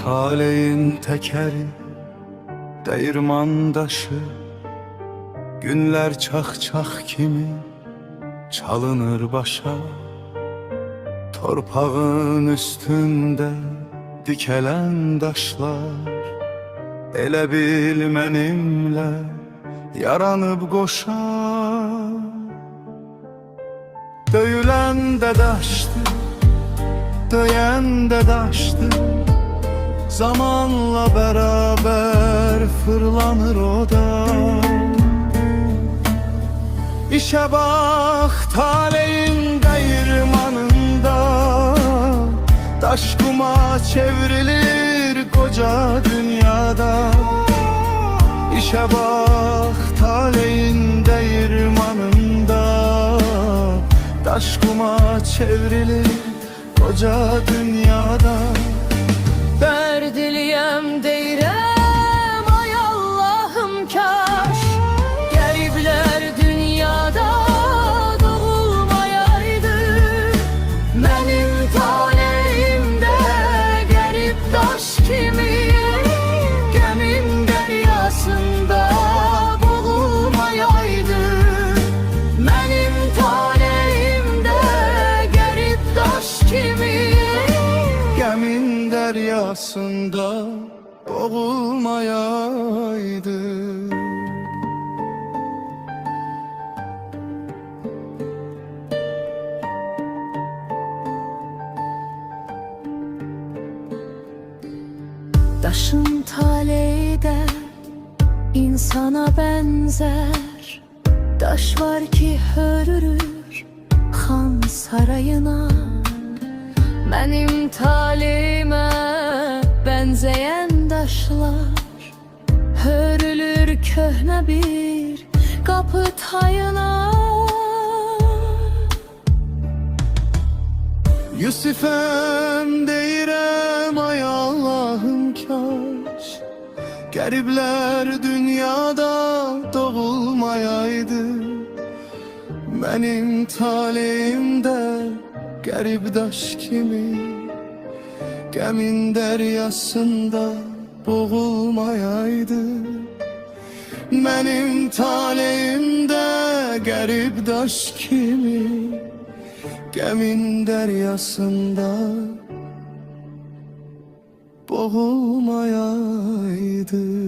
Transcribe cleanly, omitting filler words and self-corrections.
Taleyin tekeri, değirmandaşı, günler çak çak kimi çalınır başa. Torpağın üstünde dikelen taşlar, elə bil mənimlə yaranıb qoşa. Döyülən də daşdı, döyən də daşdı, zamanla beraber fırlanır o da. İşe bak taleyin değirmanında, taş kuma çevrilir koca dünyada. İşe bak taleyin değirmanında, taş kuma çevrilir koca dünyada. Derdiliyem deyrem ay Allah'ım kaş Garibler dünyada doğulmayaydı. Benim taleyimde garip taş kimi Gemin deryasında boğulmayaydı. Benim taleyimde garip taş kimi Gemin deryasında boğulmayaydı. Daşın taleyi de insana benzer. Daş var ki hörürür han sarayına. Benim talime benzeyen daşlar hörülür köhne bir kapı tayına. Yusifem deyirəm ay Allah'ım kaş Garibler dünyada doğulmayaydı. Benim taleyimde garip daş kimi Gemin deryasında boğulmayaydı. Benim taleyimde garip daş kimi Gemin deryasında boğulmayaydı.